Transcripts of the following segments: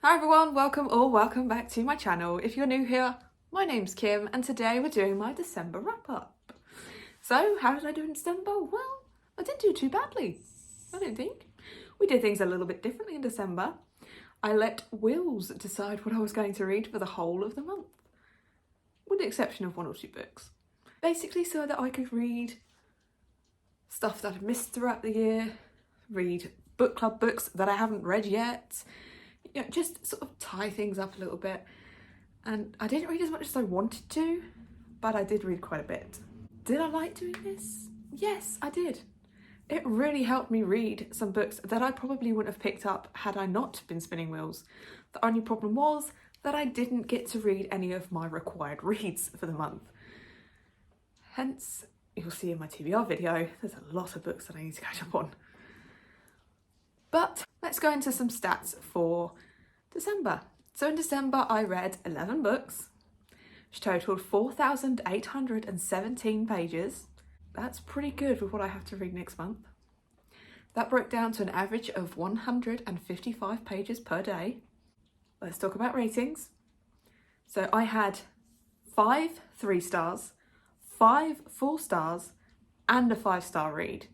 Hi everyone, welcome or welcome back to my channel. If you're new here, my name's Kim and today we're doing my December wrap up. So how did I do in December? Well, I didn't do too badly, I don't think. We did things a little bit differently in December. I let Wills decide what I was going to read for the whole of the month, with the exception of one or two books. Basically so that I could read stuff that I've missed throughout the year, read book club books that I haven't read yet, just sort of tie things up a little bit. And I didn't read as much as I wanted to, but I did read quite a bit. Did I like doing this? Yes, I did. It really helped me read some books that I probably wouldn't have picked up had I not been spinning wheels. The only problem was that I didn't get to read any of my required reads for the month. Hence, you'll see in my TBR video, there's a lot of books that I need to catch up on. But let's go into some stats for December. So in December, I read 11 books, which totaled 4,817 pages. That's pretty good with what I have to read next month. That broke down to an average of 155 pages per day. Let's talk about ratings. So I had 5 3 stars, 5 4 stars, and a 5-star read.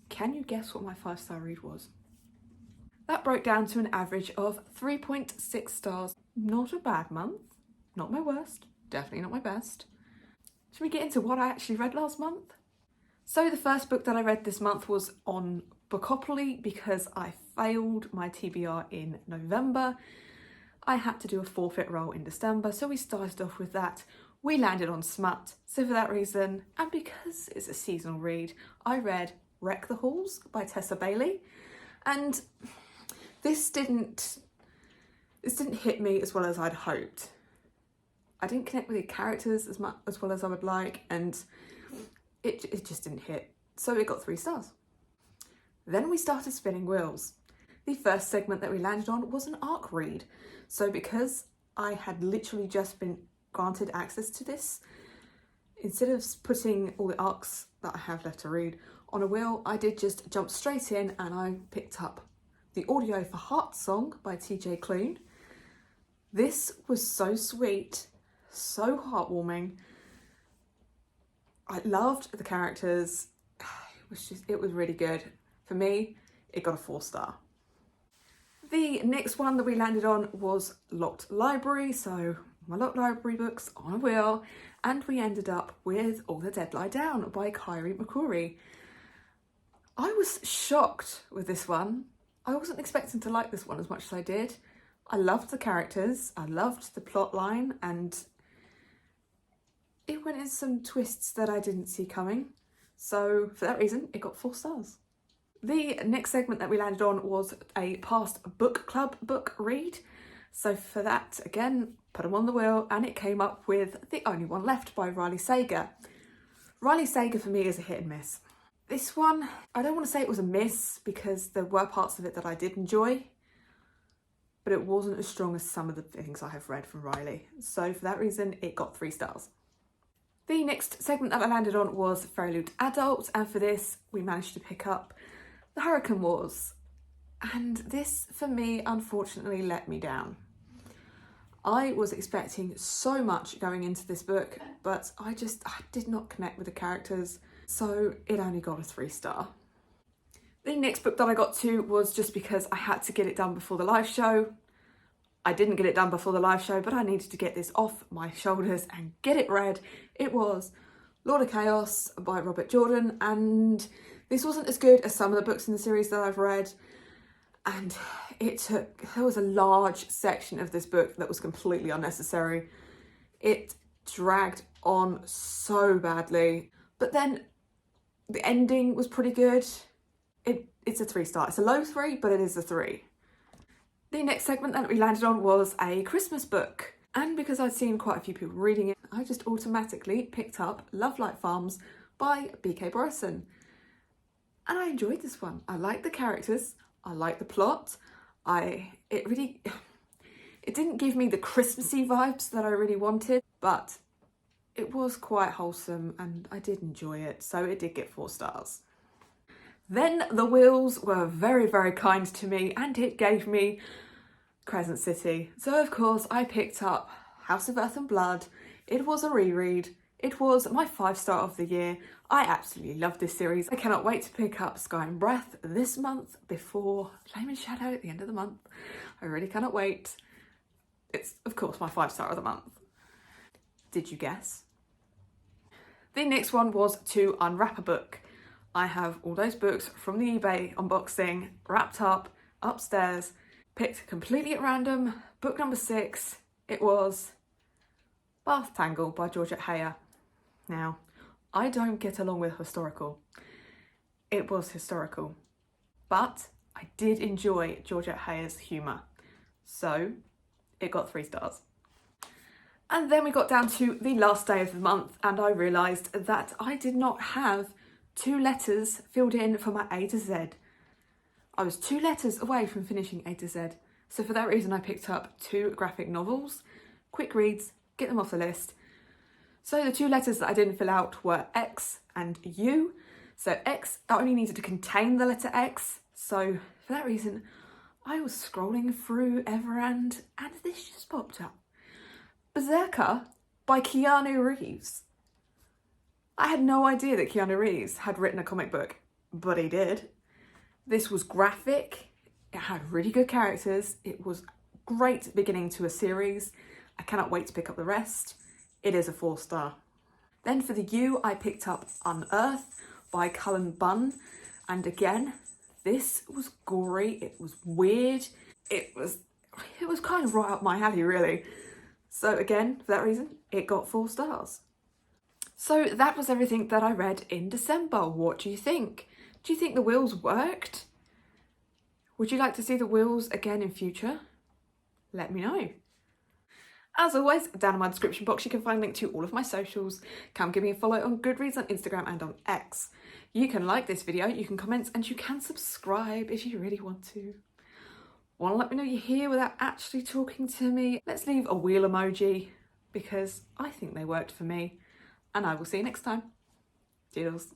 Can you guess what my 5-star read was? That broke down to an average of 3.6 stars. Not a bad month, not my worst, definitely not my best. Should we get into what I actually read last month? So the first book that I read this month was on Bookopoly because I failed my TBR in November. I had to do a forfeit roll in December, so we started off with that. We landed on Smut, so for that reason, and because it's a seasonal read, I read Wreck the Halls by Tessa Bailey, and this didn't hit me as well as I'd hoped. I didn't connect with the characters as well as I would like, and it just didn't hit. So it got 3 stars. Then we started spinning wheels. The first segment that we landed on was an ARC read. So because I had literally just been granted access to this, instead of putting all the ARCs that I have left to read on a wheel, I did just jump straight in and I picked up the audio for Heart Song by TJ Klune. This was so sweet, so heartwarming. I loved the characters. It was really good. For me, it got a 4-star. The next one that we landed on was Locked Library, so my Locked Library books on a wheel, and we ended up with All the Dead Lie Down by Kyrie McCrory. I was shocked with this one. I wasn't expecting to like this one as much as I did. I loved the characters, I loved the plot line, and it went in some twists that I didn't see coming. So for that reason, it got 4 stars. The next segment that we landed on was a past book club book read. So for that, again, put them on the wheel, and it came up with The Only One Left by Riley Sager. Riley Sager for me is a hit and miss. This one, I don't want to say it was a miss because there were parts of it that I did enjoy, but it wasn't as strong as some of the things I have read from Riley. So for that reason, it got 3 stars. The next segment that I landed on was Fairyloot Adult, and for this, we managed to pick up The Hurricane Wars. And this, for me, unfortunately let me down. I was expecting so much going into this book, but I did not connect with the characters, so it only got a 3-star. The next book that I got to was just because I had to get it done before the live show. I didn't get it done before the live show, but I needed to get this off my shoulders and get it read. It was Lord of Chaos by Robert Jordan, and this wasn't as good as some of the books in the series that I've read. And there was a large section of this book that was completely unnecessary. It dragged on so badly, but then the ending was pretty good. It's a 3-star. It's a low 3, but it is a 3. The next segment that we landed on was a Christmas book. And because I'd seen quite a few people reading it, I just automatically picked up Love Light Farms by B.K. Borison. And I enjoyed this one. I liked the characters. I liked the plot. It didn't give me the Christmassy vibes that I really wanted, but it was quite wholesome and I did enjoy it, so it did get 4 stars. Then the Wheels were very, very kind to me and it gave me Crescent City. So of course I picked up House of Earth and Blood. It was a reread. It was my 5-star of the year. I absolutely love this series. I cannot wait to pick up Sky and Breath this month before Flame and Shadow at the end of the month. I really cannot wait. It's of course my 5-star of the month. Did you guess? The next one was to unwrap a book. I have all those books from the eBay unboxing wrapped up upstairs, picked completely at random. Book number 6, it was Bath Tangle by Georgette Heyer. Now, I don't get along with historical. It was historical, but I did enjoy Georgette Heyer's humour, so it got 3 stars. And then we got down to the last day of the month and I realised that I did not have 2 letters filled in for my A to Z. I was 2 letters away from finishing A to Z. So for that reason I picked up 2 graphic novels, quick reads, get them off the list. So the 2 letters that I didn't fill out were X and U. So X, I only needed to contain the letter X. So for that reason, I was scrolling through Everand and this just popped up. Berserker by Keanu Reeves. I had no idea that Keanu Reeves had written a comic book, but he did. This was graphic, it had really good characters, it was great beginning to a series. I cannot wait to pick up the rest. It is a 4-star. Then for the U, I picked up Unearth by Cullen Bunn. And again, this was gory, it was weird, it was kind of right up my alley really. So again, for that reason, it got 4 stars. So that was everything that I read in December. What do you think? Do you think the wheels worked? Would you like to see the wheels again in future? Let me know. As always, down in my description box you can find a link to all of my socials. Come give me a follow on Goodreads, on Instagram and on X. You can like this video, you can comment and you can subscribe if you really want to. Want to let me know you're here without actually talking to me? Let's leave a wheel emoji because I think they worked for me. And I will see you next time. Toodles.